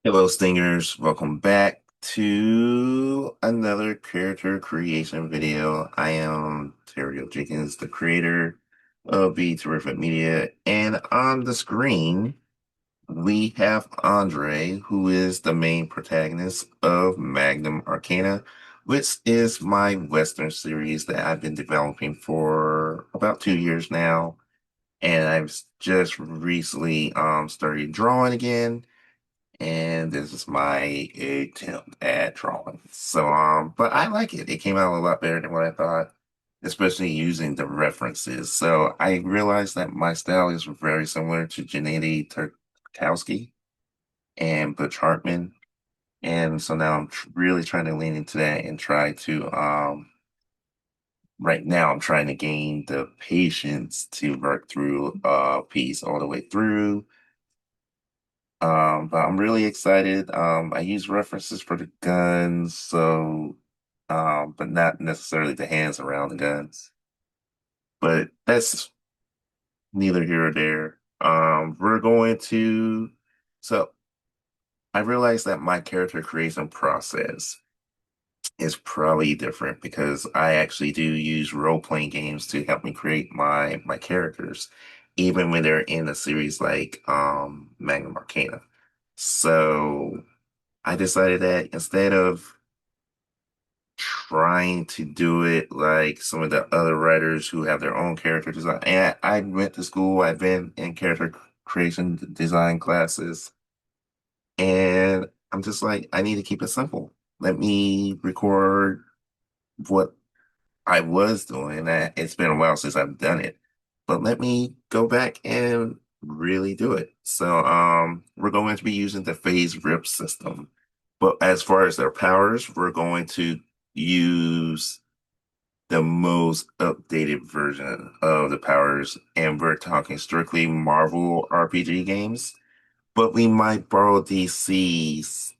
Hello, Stingers. Welcome back to another character creation video. I am Terrio Jenkins, the creator of Be Terrific Media, and on the screen we have Andre, who is the main protagonist of Magnum Arcana, which is my Western series that I've been developing for about 2 years now, and I've just recently started drawing again, and this is my attempt at drawing. But I like it. It came out a lot better than what I thought, especially using the references. So I realized that my style is very similar to Janae Tarkowski and Butch Hartman. And so now I'm really trying to lean into that and try to, right now I'm trying to gain the patience to work through a piece all the way through. But I'm really excited. I use references for the guns, but not necessarily the hands around the guns. But that's neither here or there. So I realized that my character creation process is probably different because I actually do use role-playing games to help me create my characters, even when they're in a series like Magnum Arcana. So I decided that instead of trying to do it like some of the other writers who have their own character design, and I went to school, I've been in character creation design classes, and I'm just like, I need to keep it simple. Let me record what I was doing. It's been a while since I've done it, but let me go back and really do it. We're going to be using the phase rip system. But as far as their powers, we're going to use the most updated version of the powers, and we're talking strictly Marvel RPG games. But we might borrow DC's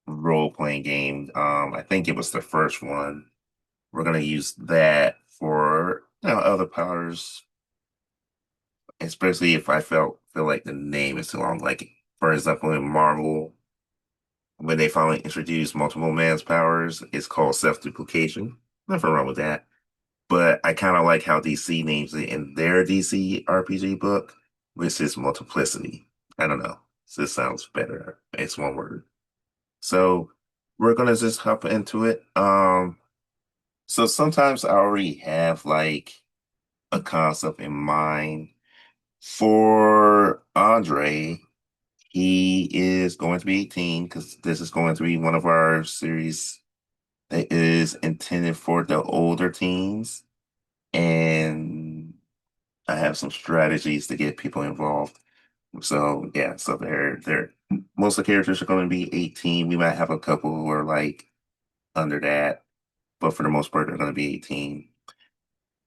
role-playing game. I think it was the first one. We're gonna use that for other powers, especially if I feel like the name is too long. Like for example, in Marvel, when they finally introduced multiple man's powers, it's called self-duplication. Nothing wrong with that. But I kind of like how DC names it in their DC RPG book, which is multiplicity. I don't know. This sounds better. It's one word. So we're gonna just hop into it. So sometimes I already have like a concept in mind. For Andre, he is going to be 18 because this is going to be one of our series that is intended for the older teens. And I have some strategies to get people involved. So yeah, so they're most of the characters are going to be 18. We might have a couple who are like under that, but for the most part, they're going to be 18.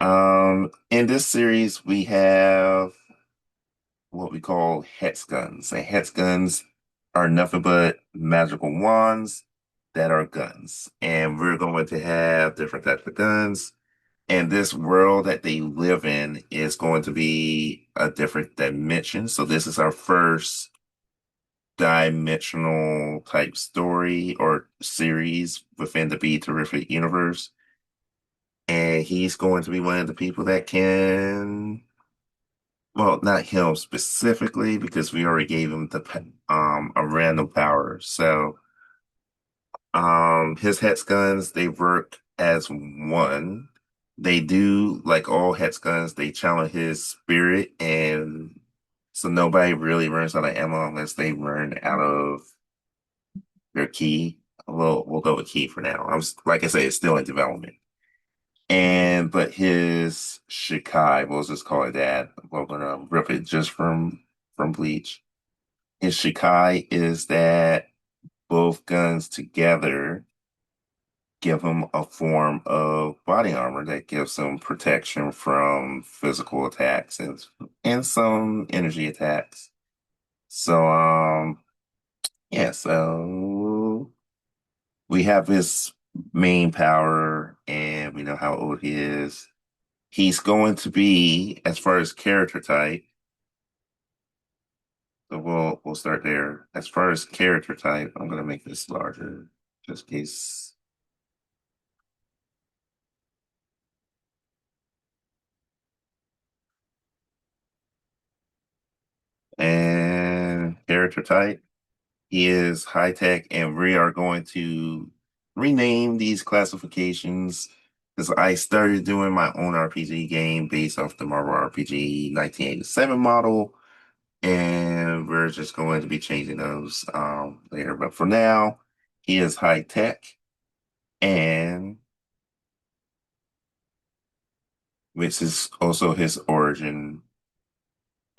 In this series, we have what we call Hexguns. And Hexguns are nothing but magical wands that are guns. And we're going to have different types of guns. And this world that they live in is going to be a different dimension. So this is our first dimensional type story or series within the Be Terrific universe. And he's going to be one of the people that can, well, not him specifically, because we already gave him a random power. His hex guns, they work as one. They do, like all hex guns, they challenge his spirit, and so nobody really runs out of ammo unless they run out of their key. We'll go with key for now. Like I say, it's still in development. But his Shikai, we'll just call it that. We're gonna rip it just from Bleach. His Shikai is that both guns together give him a form of body armor that gives him protection from physical attacks and some energy attacks. So yeah, so we have his main power and we know how old he is. He's going to be, as far as character type, So we'll start there. As far as character type, I'm gonna make this larger just in case. And character type, he is high tech, and we are going to rename these classifications because I started doing my own RPG game based off the Marvel RPG 1987 model, and we're just going to be changing those later. But for now, he is high tech, and which is also his origin.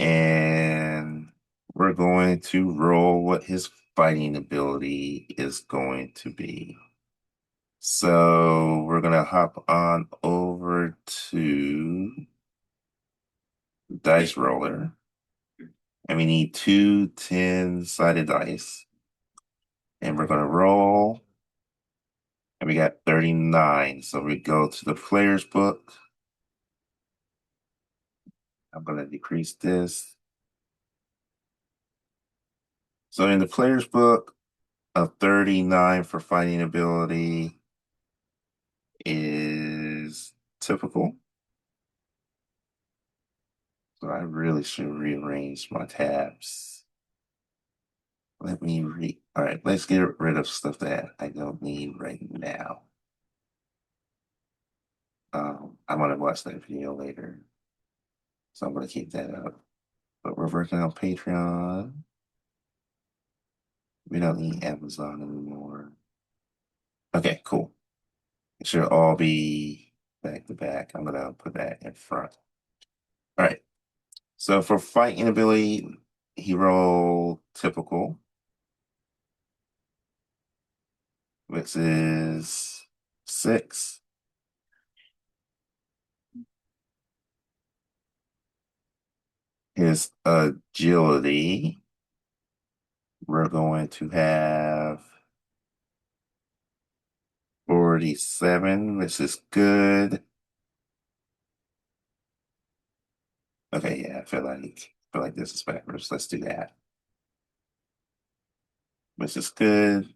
And we're going to roll what his fighting ability is going to be. So we're gonna hop on over to dice roller, and we need two 10-sided dice, and we're gonna roll, and we got 39. So we go to the player's book. I'm gonna decrease this. So in the player's book, a 39 for fighting ability is typical. So I really should rearrange my tabs. Let me read. All right, let's get rid of stuff that I don't need right now. I'm gonna watch that video later, so I'm gonna keep that up. But we're working on Patreon. We don't need Amazon anymore. Okay, cool. It should all be back to back. I'm gonna put that in front. All right. So for fighting ability, he rolled typical, which is 6. His agility, we're going to have 47, which is good. Okay, yeah, I feel like this is backwards. Let's do that. Which is good.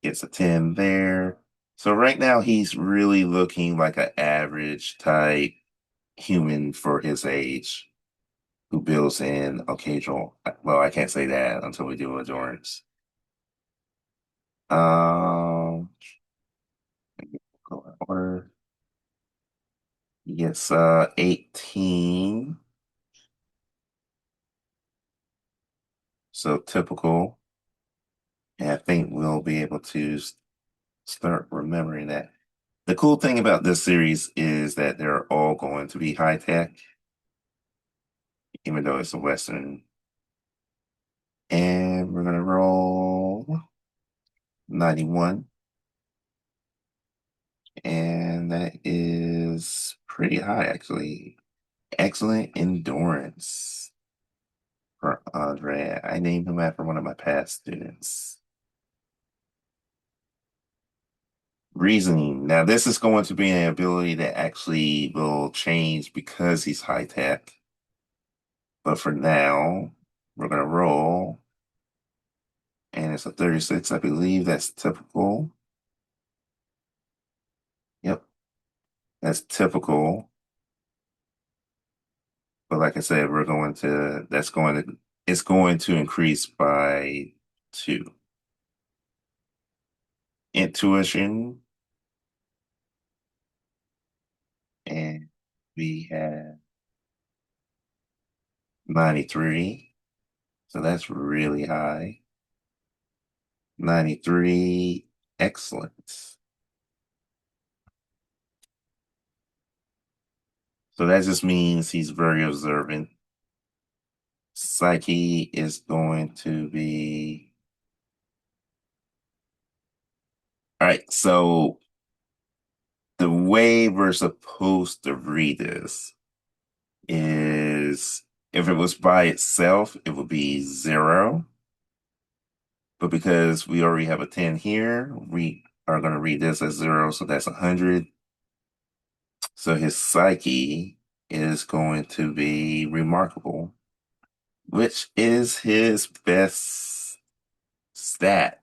Gets a 10 there. So right now he's really looking like an average type human for his age who builds in occasional. Well, I can't say that until we do endurance. Um, go in order. He gets 18. So typical. And I think we'll be able to start remembering that. The cool thing about this series is that they're all going to be high tech, even though it's a Western. And we're going to roll 91. And that is pretty high, actually. Excellent endurance for Andre. I named him after one of my past students. Reasoning. Now, this is going to be an ability that actually will change because he's high tech. But for now, we're going to roll. And it's a 36. I believe that's typical. Yep, that's typical. But like I said, it's going to increase by 2. Intuition, and we have 93. So that's really high. 93, excellent. So that just means he's very observant. Psyche is going to be. All right, so the way we're supposed to read this is if it was by itself, it would be 0. But because we already have a 10 here, we are going to read this as 0, so that's 100. So his psyche is going to be remarkable. which is his best stat.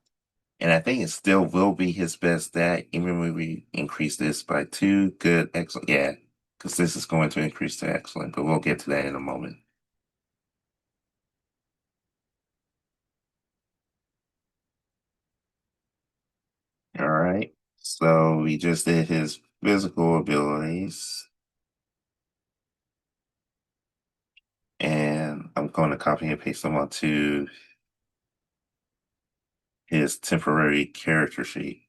And I think it still will be his best stat, even when we increase this by two. Good, excellent. Yeah, because this is going to increase to excellent, but we'll get to that in a moment. All right. So we just did his physical abilities, and I'm going to copy and paste them onto his temporary character sheet.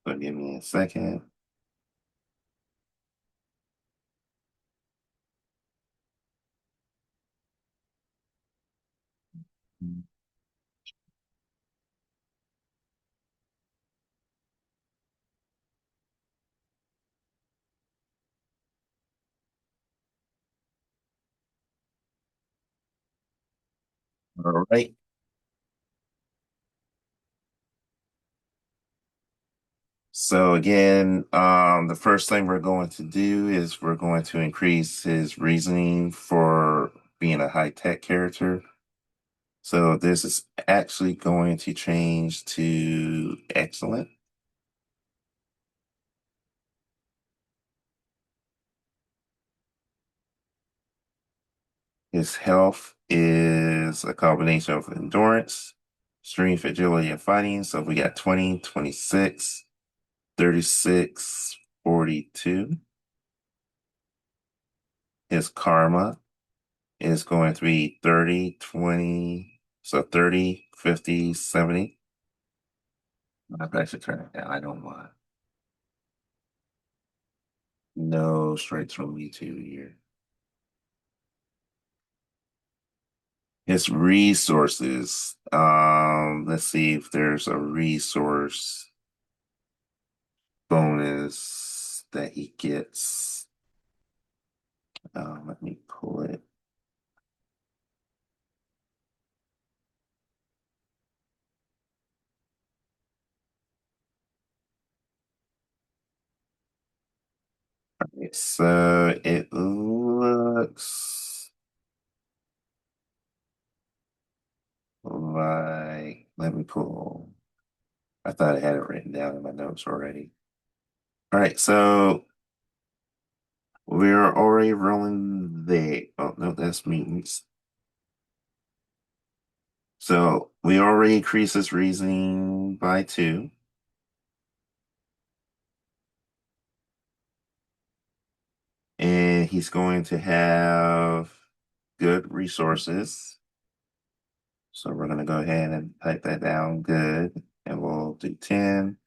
So give me a second. All right. So again, the first thing we're going to do is we're going to increase his reasoning for being a high-tech character. So this is actually going to change to excellent. His health is a combination of endurance, strength, agility, and fighting. So we got 20, 26, 36, 42. His karma is going to be 30, 20, so 30, 50, 70. I should turn it down. I don't want no straights from me too here. His resources. Let's see if there's a resource bonus that he gets. Let me pull it. So it looks like, let me pull. I thought I had it written down in my notes already. All right, so we're already rolling the, oh no, that's mutants. So we already increased his reasoning by two, and he's going to have good resources. So we're going to go ahead and type that down good, and we'll do 10.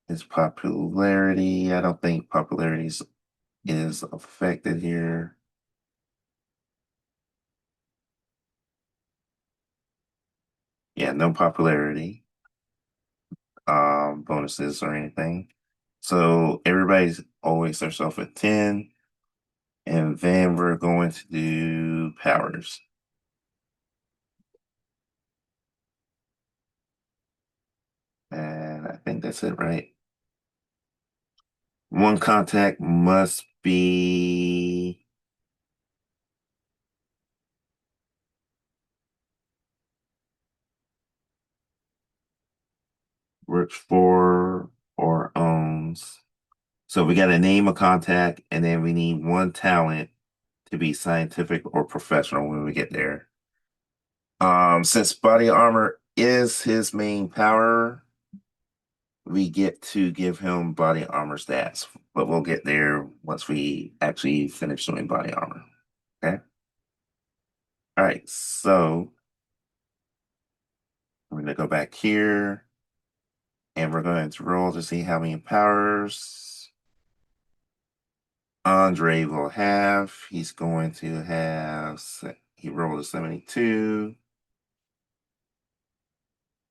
His popularity, I don't think popularity is affected here. Yeah, no popularity, bonuses or anything. So everybody's always starts off at 10, and then we're going to do powers. And I think that's it, right? One contact must be works for or owns. So we got to name a contact, and then we need one talent to be scientific or professional when we get there. Since body armor is his main power, we get to give him body armor stats, but we'll get there once we actually finish doing body armor. Okay. All right. So I'm going to go back here and we're going to roll to see how many powers Andre will have. He's going to have, he rolled a 72,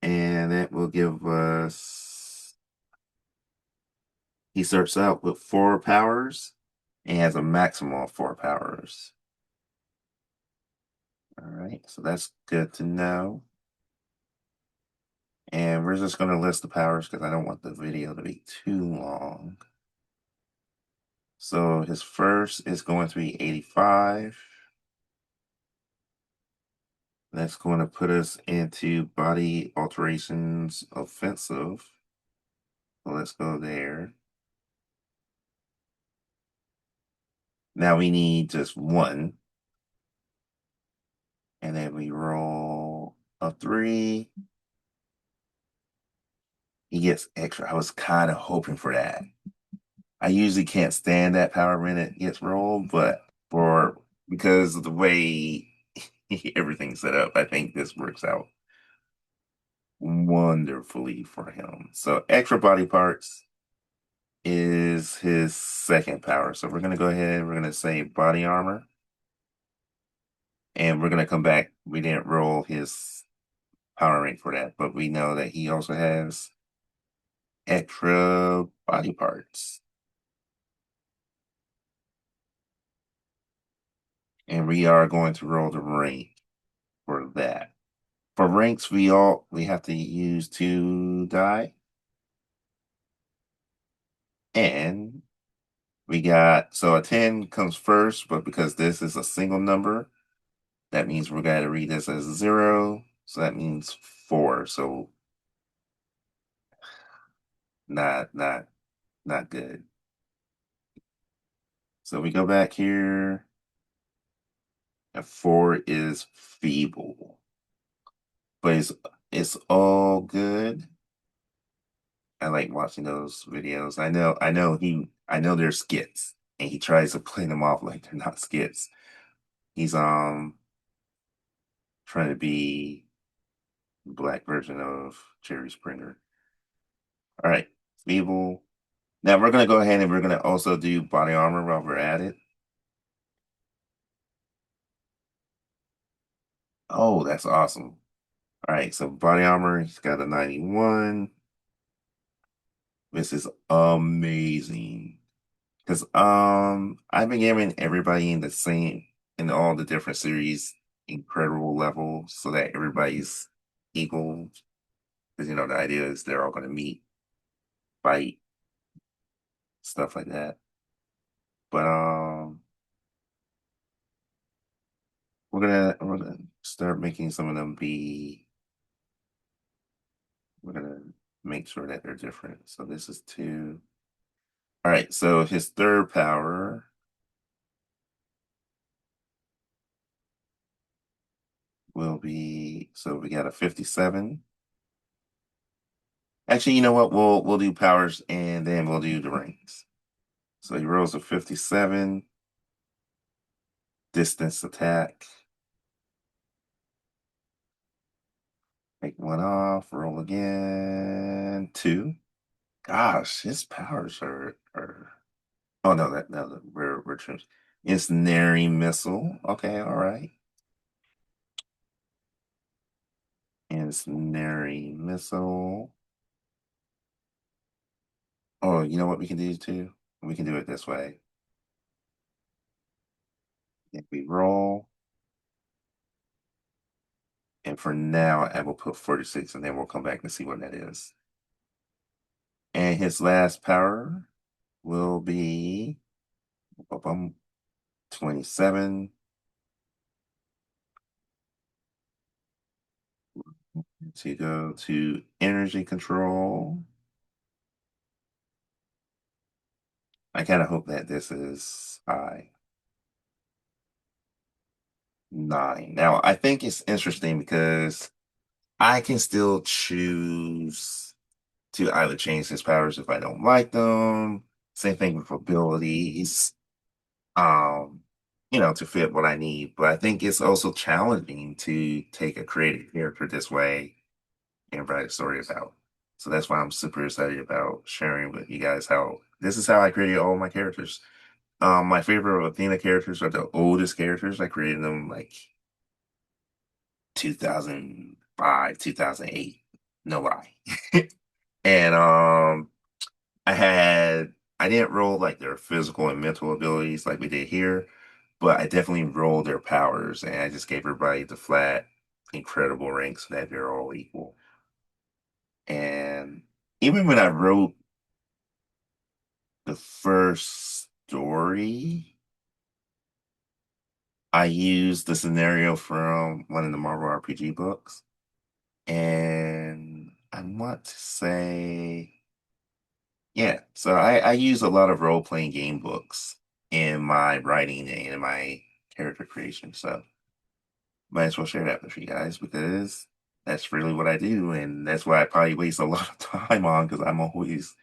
and that will give us, he starts out with four powers and has a maximum of four powers. All right, so that's good to know. And we're just going to list the powers because I don't want the video to be too long. So his first is going to be 85. That's going to put us into body alterations offensive. So let's go there. Now we need just one. And then we roll a 3. He gets extra. I was kind of hoping for that. I usually can't stand that power when it gets rolled, but for because of the way everything's set up, I think this works out wonderfully for him. So extra body parts is his second power. So we're gonna go ahead, we're gonna say body armor, and we're gonna come back. We didn't roll his power rank for that, but we know that he also has extra body parts. And we are going to roll the rank for that. For ranks, we have to use 2 die. And we got so a 10 comes first, but because this is a single number, that means we're gonna read this as 0. So that means 4. So not not not good. So we go back here, and 4 is feeble. But it's all good. I like watching those videos. I know they're skits, and he tries to play them off like they're not skits. He's trying to be the black version of Jerry Springer. All right, feeble. Now we're gonna go ahead and we're gonna also do body armor while we're at it. Oh, that's awesome. All right, so body armor, he's got a 91. This is amazing. Because I've been giving everybody in the same in all the different series incredible level so that everybody's equal. Because the idea is they're all gonna meet, fight, stuff like that. But we're gonna start making some of them be we're gonna make sure that they're different. So this is 2. All right, so his third power will be so we got a 57. Actually, you know what? We'll do powers and then we'll do the ranks. So he rolls a 57, distance attack. Take 1 off, roll again. 2. Gosh, his powers are oh no, that no, we're changed. Ensnaring missile. Okay, all right. Ensnaring missile. Oh, you know what we can do too? We can do it this way. If we roll, and for now, I will put 46, and then we'll come back and see what that is. And his last power will be 27 to go to energy control. I kind of hope that this is high. 9. Now, I think it's interesting because I can still choose to either change his powers if I don't like them. Same thing with abilities, um, to fit what I need. But I think it's also challenging to take a creative character this way and write a story about. So that's why I'm super excited about sharing with you guys how this is how I created all my characters. My favorite Athena characters are the oldest characters. I created them like 2005, 2008. No lie. And I didn't roll like their physical and mental abilities like we did here, but I definitely rolled their powers and I just gave everybody the flat, incredible ranks so that they're all equal. even when I wrote the first story, I used the scenario from one of the Marvel RPG books. And I want to say, yeah, so I use a lot of role-playing game books in my writing and in my character creation. So might as well share that with you guys because that's really what I do. And that's why I probably waste a lot of time on because I'm always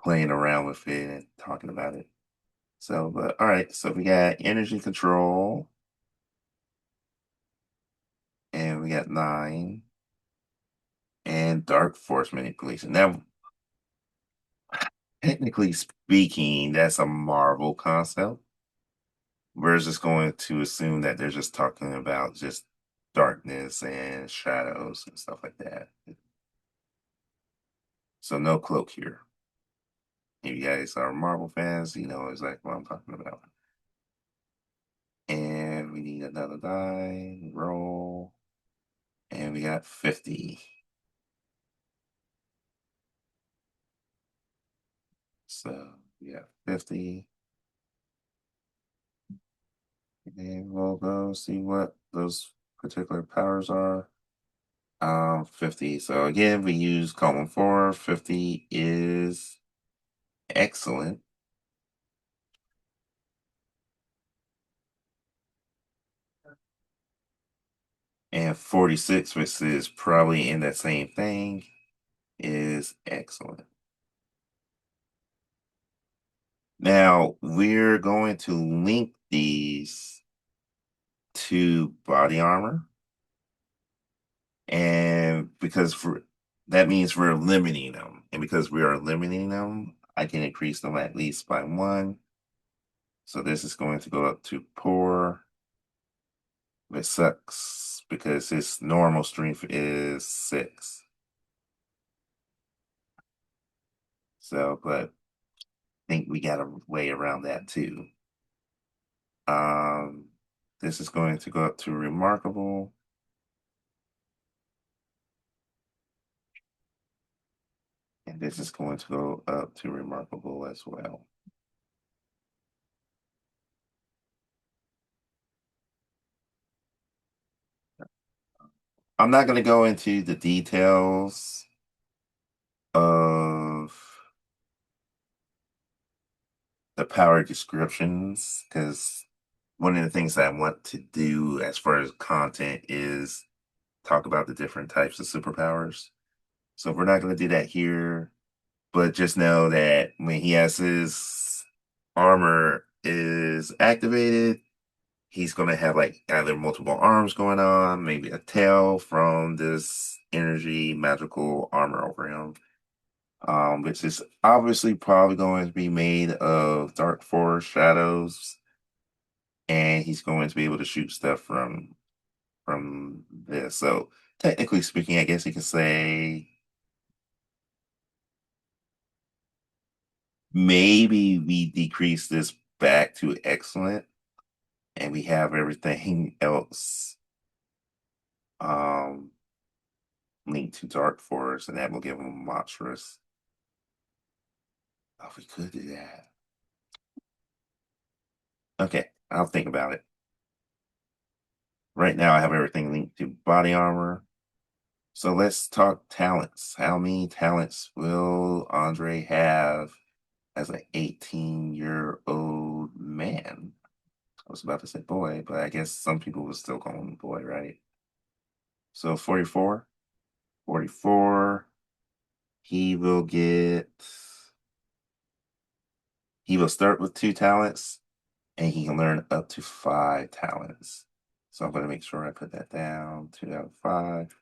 playing around with it and talking about it. So, but all right, so we got energy control and we got nine and dark force manipulation. Now, technically speaking, that's a Marvel concept. We're just going to assume that they're just talking about just darkness and shadows and stuff like that. So no cloak here. If you guys are Marvel fans, you know exactly what I'm talking about. And we need another die, roll, and we got 50. So we got 50. And we'll go see what those particular powers are. 50. So again, we use column 4. 50 is excellent. And 46, which is probably in that same thing, is excellent. Now, we're going to link these to body armor. And because for that means we're limiting them. And because we are limiting them, I can increase them at least by one. So this is going to go up to poor, which sucks because his normal strength is 6. So, but I think we got a way around that too. Um, this is going to go up to remarkable. And this is going to go up to remarkable as well. I'm not going to go into the details of the power descriptions because one of the things that I want to do as far as content is talk about the different types of superpowers. So we're not going to do that here, but just know that when he has his armor is activated, he's going to have like either multiple arms going on, maybe a tail from this energy magical armor over him, which is obviously probably going to be made of dark forest shadows, and he's going to be able to shoot stuff from this. So technically speaking, I guess you could say maybe we decrease this back to excellent, and we have everything else um linked to dark forest, and that will give him monstrous. Oh, we could do that. Okay, I'll think about it. Right now, I have everything linked to body armor. So let's talk talents. How many talents will Andre have as an 18-year-old man? I was about to say boy, but I guess some people would still call him boy, right? So 44. 44. He will get, he will start with 2 talents and he can learn up to 5 talents. So I'm going to make sure I put that down 2 out of 5.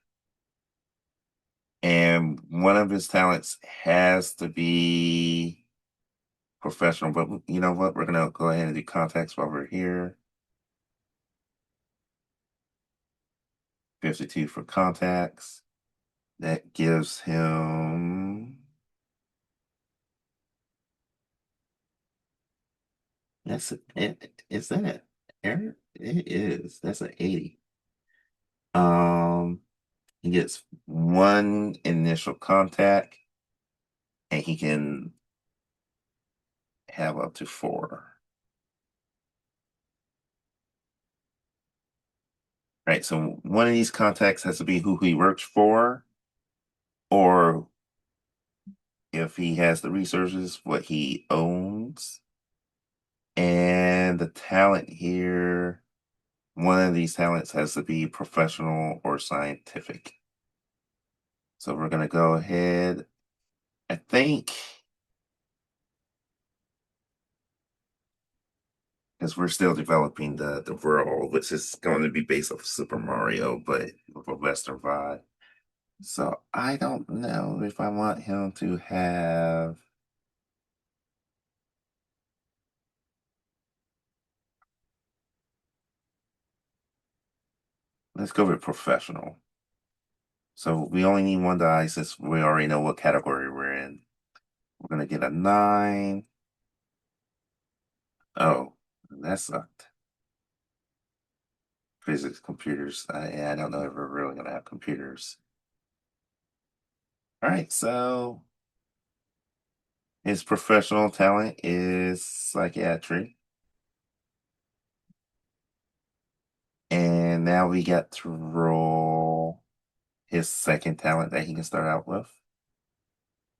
And one of his talents has to be professional. But you know what? We're going to go ahead and do contacts while we're here. 52 for contacts. That gives him. Is that an error? It is. That's an 80. Um, he gets 1 initial contact. and he can have up to four. Right, so one of these contacts has to be who he works for, or if he has the resources, what he owns. And the talent here, one of these talents has to be professional or scientific. So we're going to go ahead. I think, because we're still developing the world, which is going to be based off Super Mario, but with a Western vibe. So I don't know if I want him to have. Let's go with professional. So we only need one die since we already know what category we're in. We're gonna get a 9. Oh, that sucked. Physics, computers. I don't know if we're really gonna have computers. All right, so his professional talent is psychiatry. And now we got to roll his second talent that he can start out with.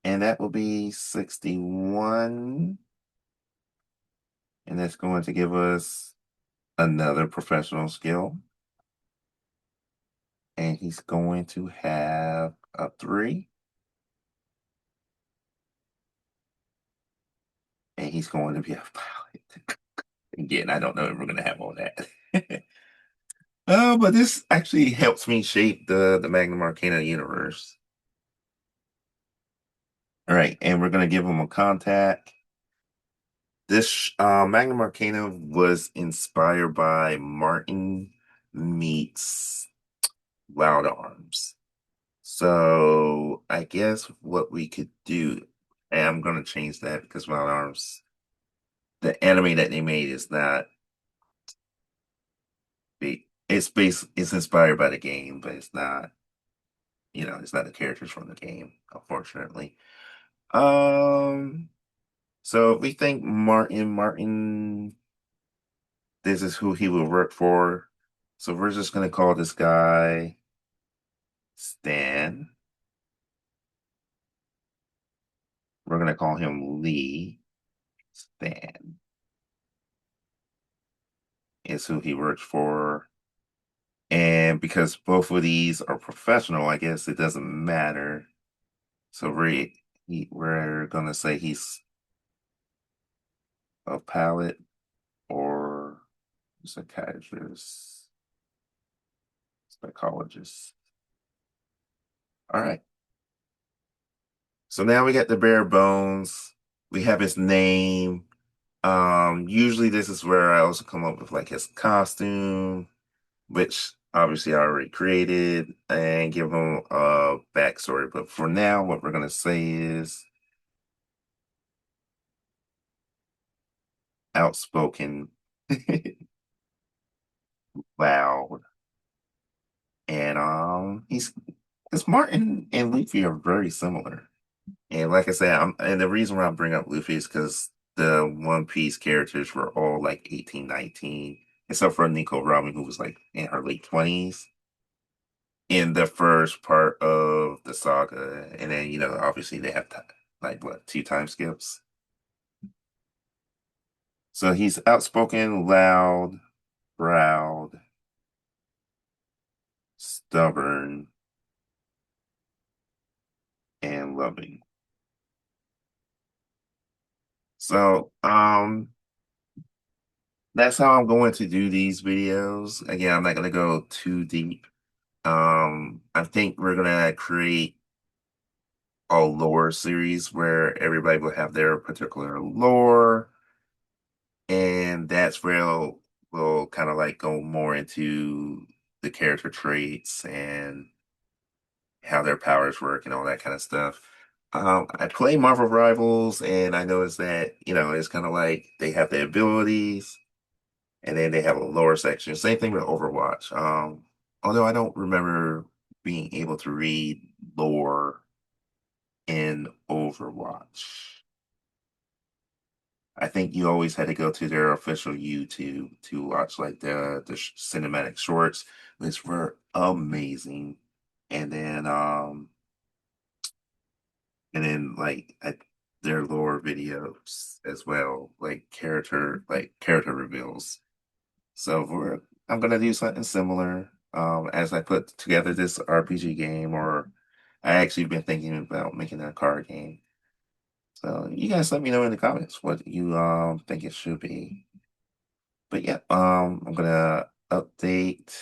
And that will be 61. And that's going to give us another professional skill. And he's going to have a 3. And he's going to be a pilot. Again, I don't know if we're going to have all that. But this actually helps me shape the Magnum Arcana universe. All right, and we're going to give him a contact. This Magnum Arcana was inspired by Martin meets Loud Arms. So I guess what we could do, and I'm going to change that because Wild Arms, the anime that they made is not, it's inspired by the game, but it's not, it's not the characters from the game, unfortunately. Um, so we think Martin, this is who he will work for. So we're just going to call this guy Stan. We're going to call him Lee. Stan is who he works for. And because both of these are professional, I guess it doesn't matter. So we're gonna say he's a pilot or psychiatrist, psychologist. All right. So now we got the bare bones. We have his name. Usually this is where I also come up with like his costume, which obviously I already created, and give him a backstory. But for now, what we're gonna say is outspoken, loud, and he's because Martin and Luffy are very similar. And like I said, and the reason why I bring up Luffy is because the One Piece characters were all like 18, 19, except for Nico Robin, who was like in her late 20s in the first part of the saga. And then, obviously they have like what, two time skips. So he's outspoken, loud, proud, stubborn, and loving. So, that's how I'm going to do these videos. Again, I'm not going to go too deep. I think we're going to create a lore series where everybody will have their particular lore, and that's where we'll kind of like go more into the character traits and how their powers work and all that kind of stuff. I play Marvel Rivals, and I noticed that, it's kind of like they have the abilities, and then they have a lower section. Same thing with Overwatch. Although I don't remember being able to read lore in Overwatch. I think you always had to go to their official YouTube to watch like the cinematic shorts, which were amazing. And then um their lore videos as well, like character reveals. So I'm gonna do something similar as I put together this RPG game, or I actually been thinking about making a card game. So you guys let me know in the comments what you think it should be. But yeah, I'm gonna update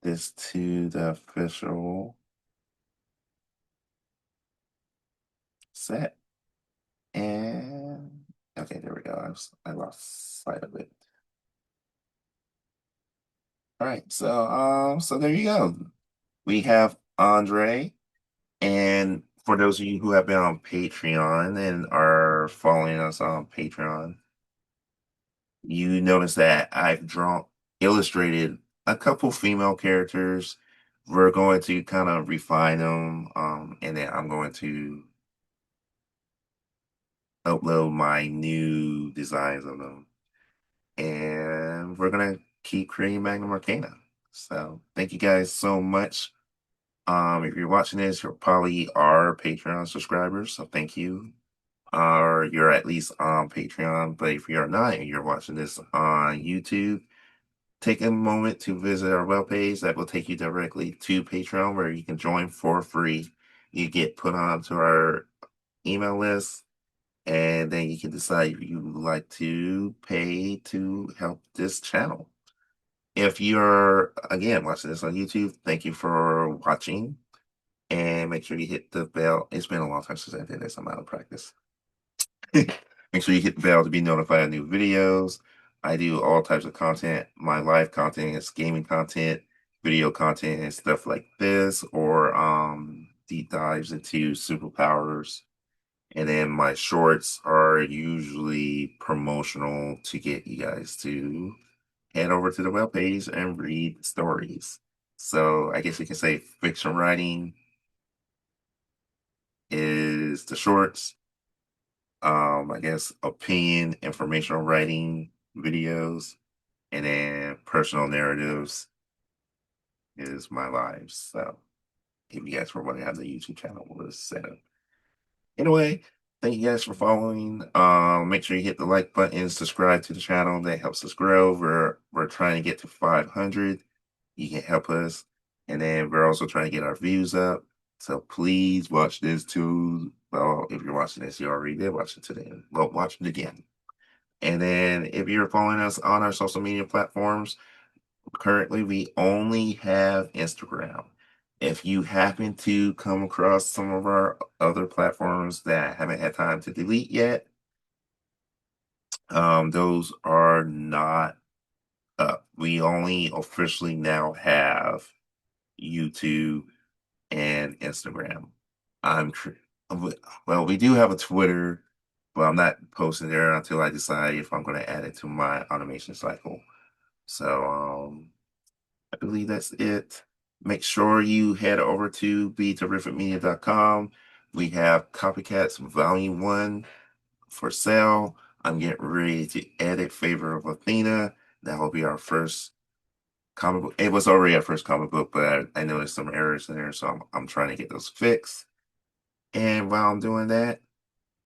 this to the official set. And okay, there we go. I lost sight of it. All right, so there you go. We have Andre, and for those of you who have been on Patreon and are following us on Patreon, you notice that I've drawn illustrated a couple female characters. We're going to kind of refine them, and then I'm going to upload my new designs of them, and we're gonna keep creating Magnum Arcana. So thank you guys so much. If you're watching this, you're probably our Patreon subscribers, so thank you. Or you're at least on Patreon, but if you're not and you're watching this on YouTube, take a moment to visit our webpage. That will take you directly to Patreon where you can join for free. You get put onto our email list, and then you can decide if you would like to pay to help this channel. If you're, again, watching this on YouTube, thank you for watching. And make sure you hit the bell. It's been a long time since I did this. I'm out of practice. Make sure you hit the bell to be notified of new videos. I do all types of content. My live content is gaming content, video content, and stuff like this, or deep dives into superpowers. And then my shorts are usually promotional to get you guys to head over to the webpage and read stories. So I guess you can say fiction writing is the shorts. I guess opinion, informational writing videos, and then personal narratives is my lives. So if you guys were wondering how the YouTube channel was set up. Anyway, thank you guys for following. Make sure you hit the like button, subscribe to the channel. That helps us grow. We're trying to get to 500. You can help us, and then we're also trying to get our views up. So please watch this too. Well, if you're watching this, you already did watch it today. Well, watch it again. And then if you're following us on our social media platforms, currently we only have Instagram. If you happen to come across some of our other platforms that I haven't had time to delete yet, those are not up. We only officially now have YouTube and Instagram. I'm tr well, we do have a Twitter, but I'm not posting there until I decide if I'm going to add it to my automation cycle. So, I believe that's it. Make sure you head over to beterrificmedia.com. We have Copycats Volume 1 for sale. I'm getting ready to edit Favor of Athena. That will be our first comic book. It was already our first comic book, but I noticed some errors in there, so I'm trying to get those fixed. And while I'm doing that,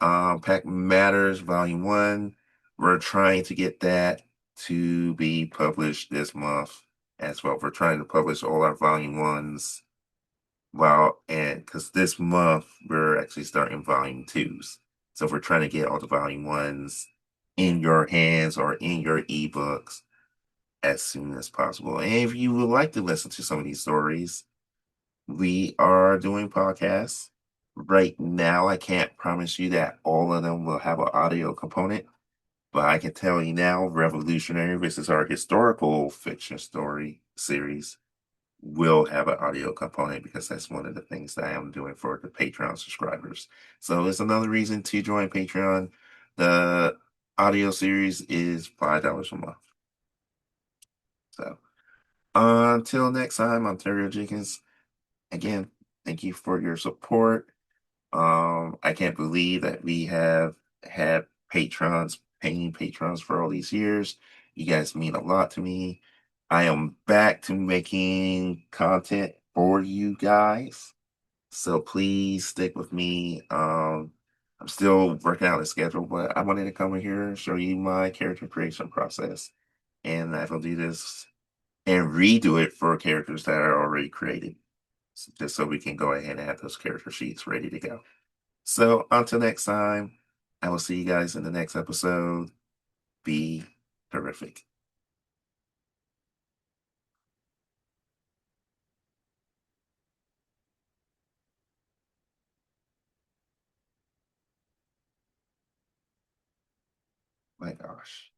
Pack Matters Volume 1, we're trying to get that to be published this month as well. We're trying to publish all our Volume 1s. Well, and because this month we're actually starting Volume 2s. So we're trying to get all the Volume 1s in your hands or in your ebooks as soon as possible. And if you would like to listen to some of these stories, we are doing podcasts. Right now, I can't promise you that all of them will have an audio component, but I can tell you now, Revolutionary, which is our historical fiction story series, will have an audio component because that's one of the things that I am doing for the Patreon subscribers. So it's another reason to join Patreon. The audio series is $5 a month. So until next time, I'm Terry Jenkins. Again, thank you for your support. I can't believe that we have had patrons, paying patrons for all these years. You guys mean a lot to me. I am back to making content for you guys. So please stick with me. I'm still working out the schedule, but I wanted to come in here and show you my character creation process. And I will do this and redo it for characters that are already created, just so we can go ahead and have those character sheets ready to go. So until next time, I will see you guys in the next episode. Be terrific. My gosh.